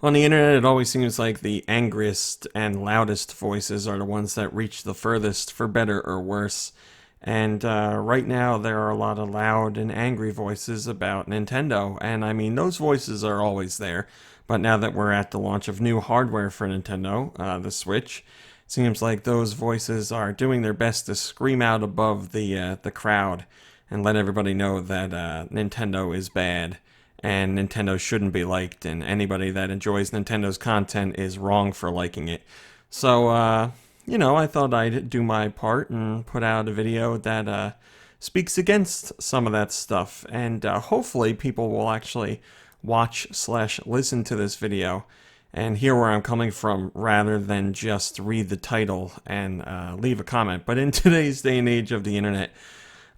On the internet, it always seems like the angriest and loudest voices are the ones that reach the furthest, for better or worse. And right now, there are a lot of loud and angry voices about Nintendo. And I mean, those voices are always there. But now that we're at the launch of new hardware for Nintendo, the Switch, it seems like those voices are doing their best to scream out above the crowd and let everybody know that Nintendo is bad and Nintendo shouldn't be liked, and anybody that enjoys Nintendo's content is wrong for liking it. So, I thought I'd do my part and put out a video that speaks against some of that stuff, and hopefully people will actually watch/listen to this video and hear where I'm coming from rather than just read the title and leave a comment. But in today's day and age of the internet,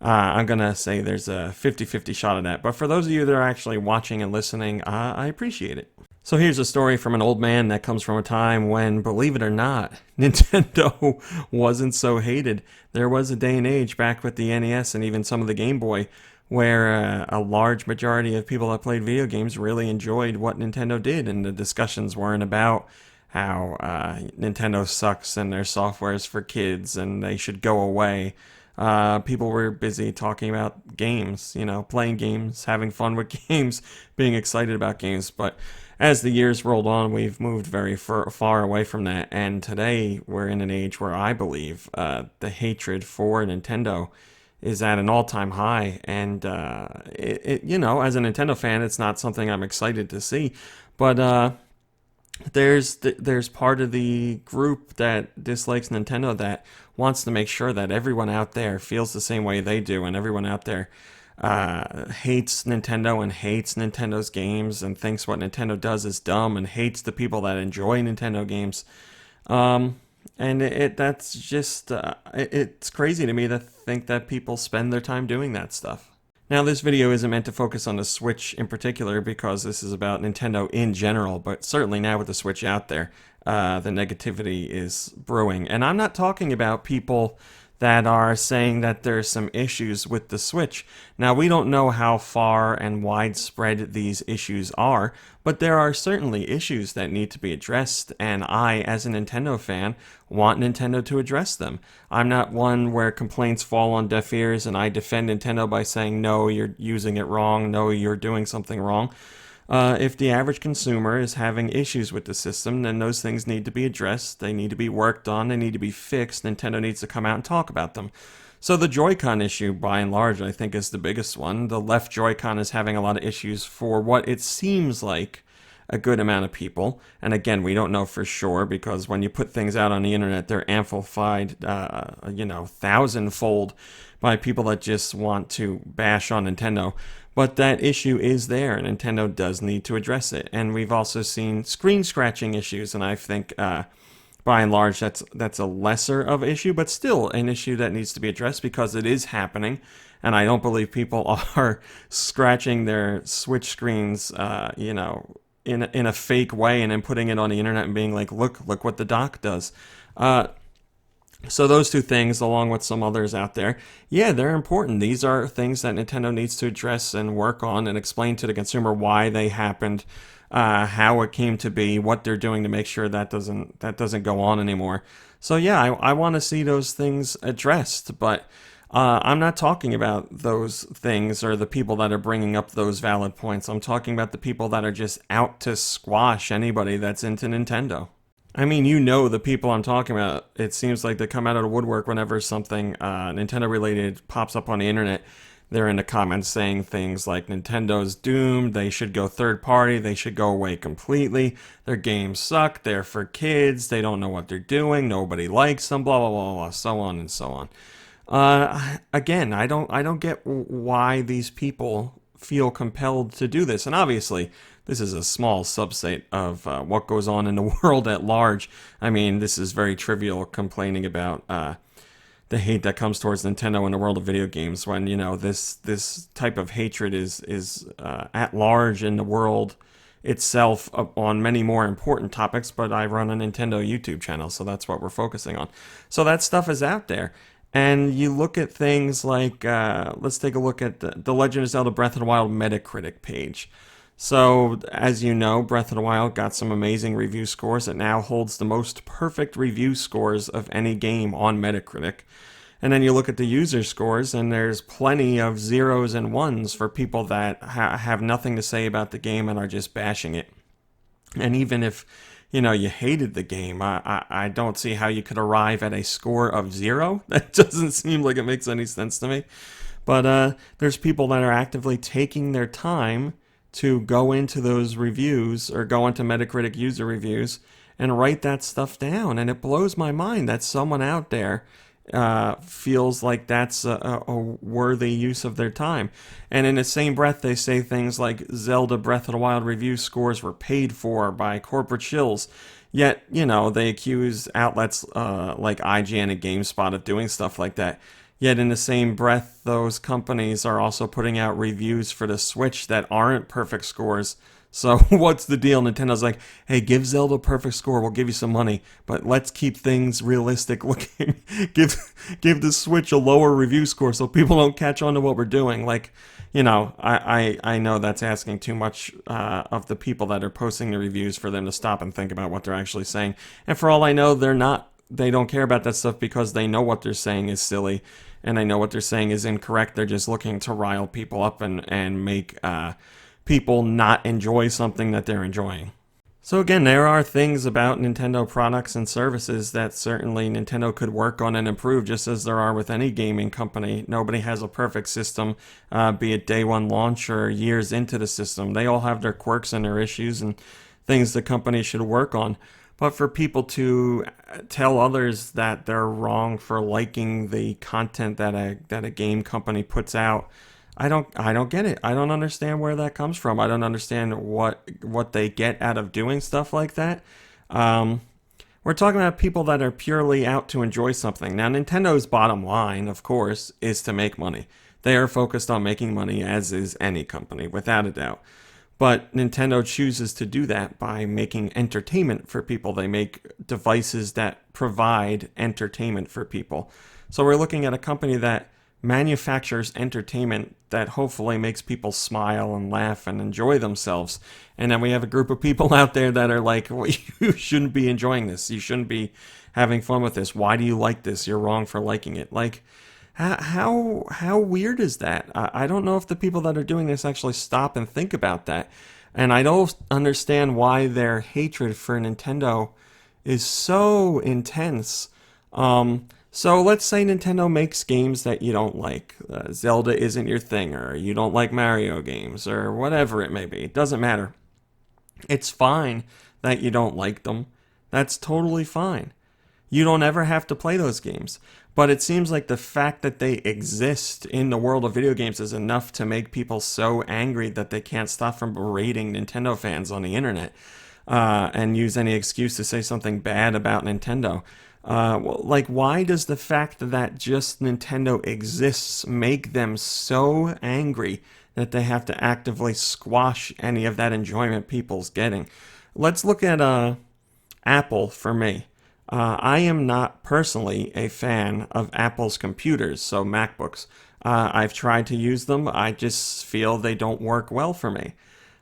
I'm going to say there's a 50-50 shot at that. But for those of you that are actually watching and listening, I appreciate it. So here's a story from an old man that comes from a time when, believe it or not, Nintendo wasn't so hated. There was a day and age back with the NES and even some of the Game Boy where a large majority of people that played video games really enjoyed what Nintendo did, and the discussions weren't about how Nintendo sucks and their software is for kids and they should go away. People were busy talking about games, playing games, having fun with games, being excited about games. But as the years rolled on, we've moved very far away from that. And today we're in an age where I believe the hatred for Nintendo is at an all-time high. And, as a Nintendo fan, it's not something I'm excited to see. But there's part of the group that dislikes Nintendo that wants to make sure that everyone out there feels the same way they do, and everyone out there hates Nintendo and hates Nintendo's games and thinks what Nintendo does is dumb and hates the people that enjoy Nintendo games. And that's just it's crazy to me to think that people spend their time doing that stuff. Now, this video isn't meant to focus on the Switch in particular because this is about Nintendo in general, but certainly now with the Switch out there, the negativity is brewing. And I'm not talking about people that are saying that there's some issues with the Switch. Now, we don't know how far and widespread these issues are, but there are certainly issues that need to be addressed, and I, as a Nintendo fan, want Nintendo to address them. I'm not one where complaints fall on deaf ears and I defend Nintendo by saying, no, you're using it wrong, no, you're doing something wrong. If the average consumer is having issues with the system, then those things need to be addressed, they need to be worked on, they need to be fixed. Nintendo needs to come out and talk about them. So the Joy-Con issue, by and large, I think is the biggest one. The left Joy-Con is having a lot of issues for what it seems like a good amount of people. And again, we don't know for sure because when you put things out on the internet, they're amplified, thousandfold by people that just want to bash on Nintendo. But that issue is there, and Nintendo does need to address it. And we've also seen screen scratching issues, and I think by and large that's a lesser of issue, but still an issue that needs to be addressed because it is happening. And I don't believe people are scratching their Switch screens, in a fake way and then putting it on the internet and being like, look what the dock does. So those two things, along with some others out there, yeah, they're important. These are things that Nintendo needs to address and work on and explain to the consumer why they happened, how it came to be, what they're doing to make sure that doesn't go on anymore. So yeah, I want to see those things addressed, but I'm not talking about those things or the people that are bringing up those valid points. I'm talking about the people that are just out to squash anybody that's into Nintendo. I mean, the people I'm talking about. It seems like they come out of the woodwork whenever something Nintendo related pops up on the internet. They're in the comments saying things like Nintendo's doomed, they should go third party, they should go away completely, their games suck, they're for kids, they don't know what they're doing, nobody likes them, blah blah blah blah, so on and so on. Again, I don't get why these people feel compelled to do this, and obviously this is a small subset of what goes on in the world at large. I mean, this is very trivial complaining about the hate that comes towards Nintendo in the world of video games when, this type of hatred is at large in the world itself on many more important topics, but I run a Nintendo YouTube channel, so that's what we're focusing on. So that stuff is out there. And you look at things like, let's take a look at the Legend of Zelda Breath of the Wild Metacritic page. So, as you know, Breath of the Wild got some amazing review scores. It now holds the most perfect review scores of any game on Metacritic. And then you look at the user scores, and there's plenty of zeros and ones for people that have nothing to say about the game and are just bashing it. And even if you hated the game, I don't see how you could arrive at a score of 0. That doesn't seem like it makes any sense to me. But there's people that are actively taking their time to go into those reviews or go into Metacritic user reviews and write that stuff down. And it blows my mind that someone out there feels like that's a worthy use of their time. And in the same breath, they say things like Zelda Breath of the Wild review scores were paid for by corporate shills. Yet, they accuse outlets like IGN and GameSpot of doing stuff like that. Yet in the same breath, those companies are also putting out reviews for the Switch that aren't perfect scores. So what's the deal? Nintendo's like, hey, give Zelda a perfect score. We'll give you some money, but let's keep things realistic looking. give the Switch a lower review score so people don't catch on to what we're doing. Like, I know that's asking too much of the people that are posting the reviews for them to stop and think about what they're actually saying. And for all I know, they don't care about that stuff because they know what they're saying is silly and they know what they're saying is incorrect. They're just looking to rile people up and make people not enjoy something that they're enjoying. So again, there are things about Nintendo products and services that certainly Nintendo could work on and improve, just as there are with any gaming company. Nobody has a perfect system, be it day one launch or years into the system. They all have their quirks and their issues and things the company should work on. But for people to tell others that they're wrong for liking the content that a game company puts out, I don't get it. I don't understand where that comes from. I don't understand what they get out of doing stuff like that. We're talking about people that are purely out to enjoy something. Now, Nintendo's bottom line, of course, is to make money. They are focused on making money, as is any company, without a doubt. But Nintendo chooses to do that by making entertainment for people. They make devices that provide entertainment for people. So we're looking at a company that manufactures entertainment that hopefully makes people smile and laugh and enjoy themselves. And then we have a group of people out there that are like, well, you shouldn't be enjoying this. You shouldn't be having fun with this. Why do you like this? You're wrong for liking it. Like, how weird is that? I don't know if the people that are doing this actually stop and think about that. And I don't understand why their hatred for Nintendo is so intense. So let's say Nintendo makes games that you don't like. Zelda isn't your thing, or you don't like Mario games, or whatever it may be. It doesn't matter. It's fine that you don't like them. That's totally fine. You don't ever have to play those games. But it seems like the fact that they exist in the world of video games is enough to make people so angry that they can't stop from berating Nintendo fans on the internet and use any excuse to say something bad about Nintendo. Why does the fact that just Nintendo exists make them so angry that they have to actively squash any of that enjoyment people's getting? Let's look at Apple for me. I am not personally a fan of Apple's computers, so MacBooks. I've tried to use them. I just feel they don't work well for me.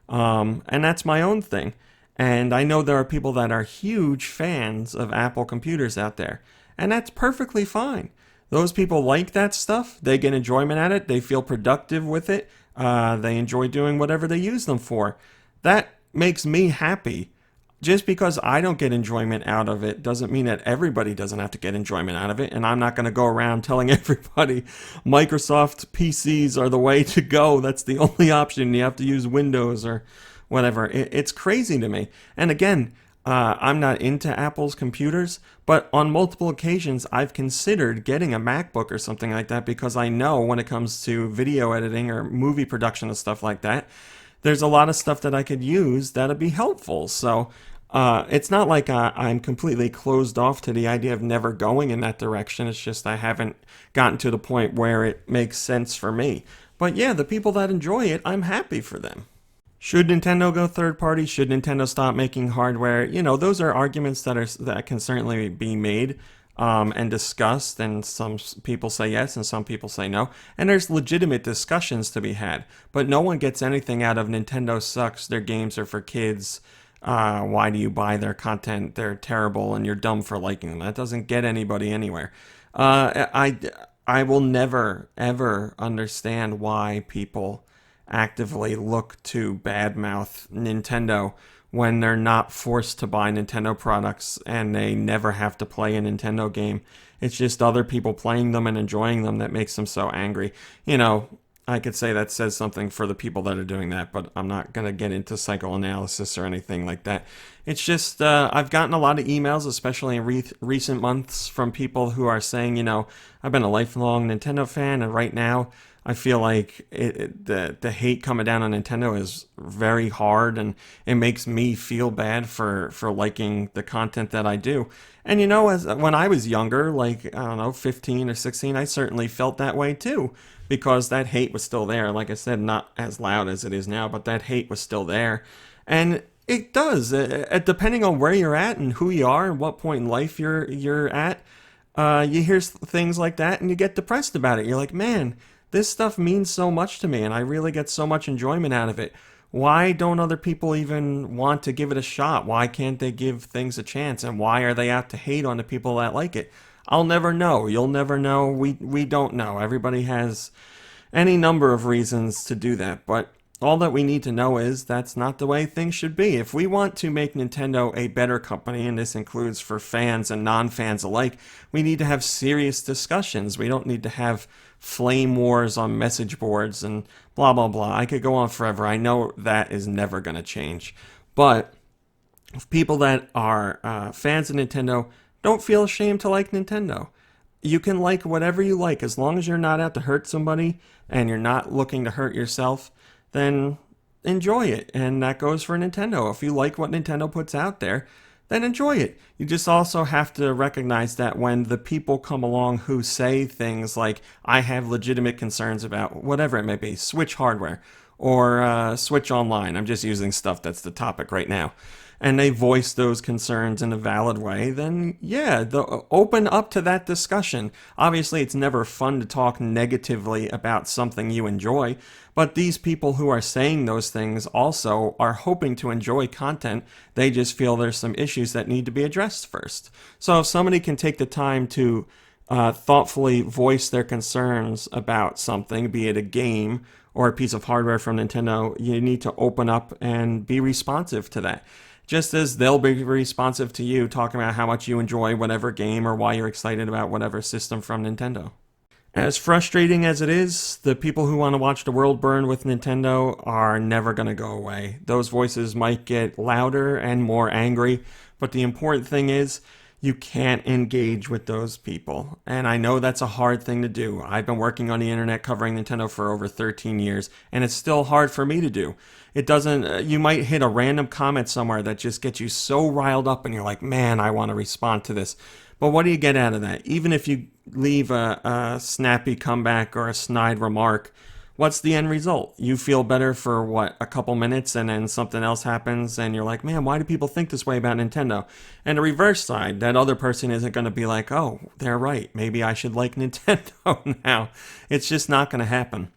And that's my own thing. And I know there are people that are huge fans of Apple computers out there. And that's perfectly fine. Those people like that stuff. They get enjoyment at it. They feel productive with it. They enjoy doing whatever they use them for. That makes me happy. Just because I don't get enjoyment out of it doesn't mean that everybody doesn't have to get enjoyment out of it. And I'm not going to go around telling everybody Microsoft PCs are the way to go. That's the only option. You have to use Windows or whatever. It's crazy to me. And again, I'm not into Apple's computers, but on multiple occasions, I've considered getting a MacBook or something like that because I know when it comes to video editing or movie production and stuff like that, there's a lot of stuff that I could use that'd be helpful. So it's not like I'm completely closed off to the idea of never going in that direction. It's just I haven't gotten to the point where it makes sense for me. But yeah, the people that enjoy it, I'm happy for them. Should Nintendo go third party? Should Nintendo stop making hardware? Those are arguments that can certainly be made. and discussed, and some people say yes and some people say no, and there's legitimate discussions to be had, but no one gets anything out of Nintendo sucks, their games are for kids, why do you buy their content, they're terrible and you're dumb for liking them. That doesn't get anybody anywhere. I will never ever understand why people actively look to badmouth Nintendo when they're not forced to buy Nintendo products and they never have to play a Nintendo game. It's just other people playing them and enjoying them that makes them so angry. You know, I could say that says something for the people that are doing that, but I'm not going to get into psychoanalysis or anything like that. It's just, I've gotten a lot of emails, especially in recent months, from people who are saying, you know, I've been a lifelong Nintendo fan, and right now I feel like the hate coming down on Nintendo is very hard, and it makes me feel bad for liking the content that I do. And you know, as when I was younger, like I don't know, 15 or 16, I certainly felt that way too, because that hate was still there. Like I said, not as loud as it is now, but that hate was still there, and it does. Depending on where you're at and who you are and what point in life you're at, you hear things like that and you get depressed about it. You're like, man, this stuff means so much to me and I really get so much enjoyment out of it. Why don't other people even want to give it a shot? Why can't they give things a chance? And why are they out to hate on the people that like it? I'll never know. You'll never know. We don't know. Everybody has any number of reasons to do that, but all that we need to know is that's not the way things should be. If we want to make Nintendo a better company, and this includes for fans and non-fans alike, we need to have serious discussions. We don't need to have flame wars on message boards and blah, blah, blah. I could go on forever. I know that is never going to change. But people that are fans of Nintendo, don't feel ashamed to like Nintendo. You can like whatever you like as long as you're not out to hurt somebody and you're not looking to hurt yourself, then enjoy it. And that goes for Nintendo. If you like what Nintendo puts out there, then enjoy it. You just also have to recognize that when the people come along who say things like, I have legitimate concerns about whatever it may be, Switch hardware or Switch Online, I'm just using stuff that's the topic right now, and they voice those concerns in a valid way, then yeah, open up to that discussion. Obviously, it's never fun to talk negatively about something you enjoy, but these people who are saying those things also are hoping to enjoy content. They just feel there's some issues that need to be addressed first. So if somebody can take the time to thoughtfully voice their concerns about something, be it a game or a piece of hardware from Nintendo, you need to open up and be responsive to that. Just as they'll be responsive to you talking about how much you enjoy whatever game or why you're excited about whatever system from Nintendo. As frustrating as it is, the people who want to watch the world burn with Nintendo are never going to go away. Those voices might get louder and more angry, but the important thing is you can't engage with those people. And I know that's a hard thing to do. I've been working on the internet covering Nintendo for over 13 years, and it's still hard for me to do. It doesn't, you might hit a random comment somewhere that just gets you so riled up and you're like, man, I want to respond to this. But what do you get out of that? Even if you leave a snappy comeback or a snide remark, what's the end result? You feel better for what, a couple minutes, and then something else happens and you're like, man, why do people think this way about Nintendo? And the reverse side, that other person isn't going to be like, oh, they're right, maybe I should like Nintendo now. It's just not going to happen.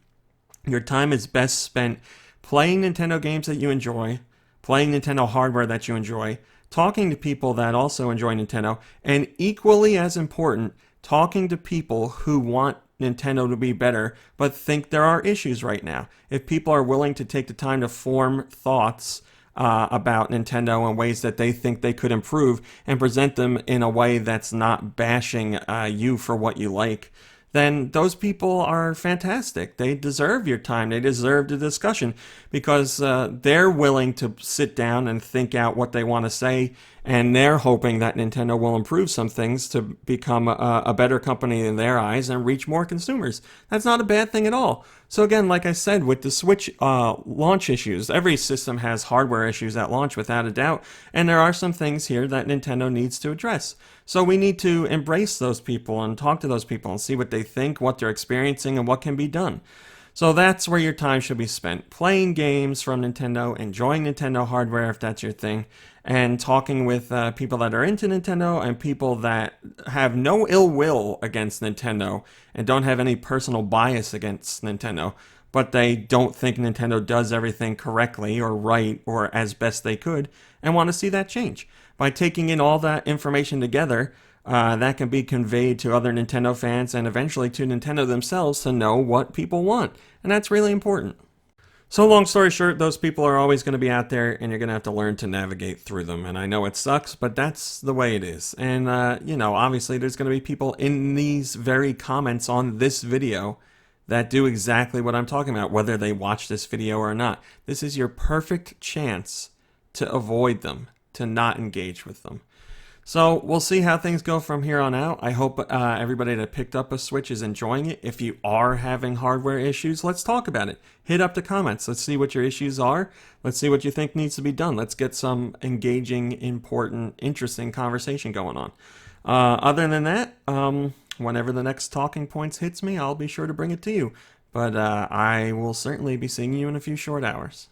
Your time is best spent playing Nintendo games that you enjoy, playing Nintendo hardware that you enjoy, talking to people that also enjoy Nintendo, and equally as important, talking to people who want Nintendo to be better but think there are issues right now. If people are willing to take the time to form thoughts about Nintendo and ways that they think they could improve and present them in a way that's not bashing you for what you like, then those people are fantastic. They deserve your time. They deserve the discussion because they're willing to sit down and think out what they want to say, and they're hoping that Nintendo will improve some things to become a better company in their eyes and reach more consumers. That's not a bad thing at all. So again, like I said, with the Switch launch issues, every system has hardware issues at launch without a doubt, and there are some things here that Nintendo needs to address. So we need to embrace those people and talk to those people and see what they think, what they're experiencing, and what can be done. So that's where your time should be spent. Playing games from Nintendo, enjoying Nintendo hardware if that's your thing, and talking with people that are into Nintendo and people that have no ill will against Nintendo and don't have any personal bias against Nintendo, but they don't think Nintendo does everything correctly or right or as best they could and want to see that change. By taking in all that information together, that can be conveyed to other Nintendo fans and eventually to Nintendo themselves to know what people want. And that's really important. So long story short, those people are always going to be out there and you're going to have to learn to navigate through them. And I know it sucks, but that's the way it is. And, obviously there's going to be people in these very comments on this video that do exactly what I'm talking about, whether they watch this video or not. This is your perfect chance to avoid them, to not engage with them. So we'll see how things go from here on out. I hope everybody that picked up a Switch is enjoying it. If you are having hardware issues, let's talk about it. Hit up the comments. Let's see what your issues are. Let's see what you think needs to be done. Let's get some engaging, important, interesting conversation going on. Other than that, whenever the next talking points hits me, I'll be sure to bring it to you. But I will certainly be seeing you in a few short hours.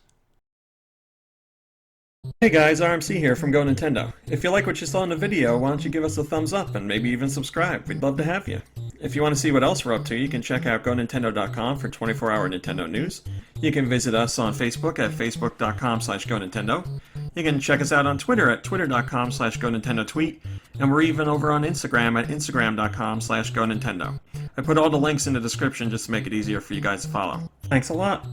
Hey guys, RMC here from Go Nintendo. If you like what you saw in the video, why don't you give us a thumbs up and maybe even subscribe? We'd love to have you. If you want to see what else we're up to, you can check out GoNintendo.com for 24-hour Nintendo news. You can visit us on Facebook at Facebook.com/GoNintendo. You can check us out on Twitter at Twitter.com/GoNintendoTweet. And we're even over on Instagram at Instagram.com/GoNintendo. I put all the links in the description just to make it easier for you guys to follow. Thanks a lot.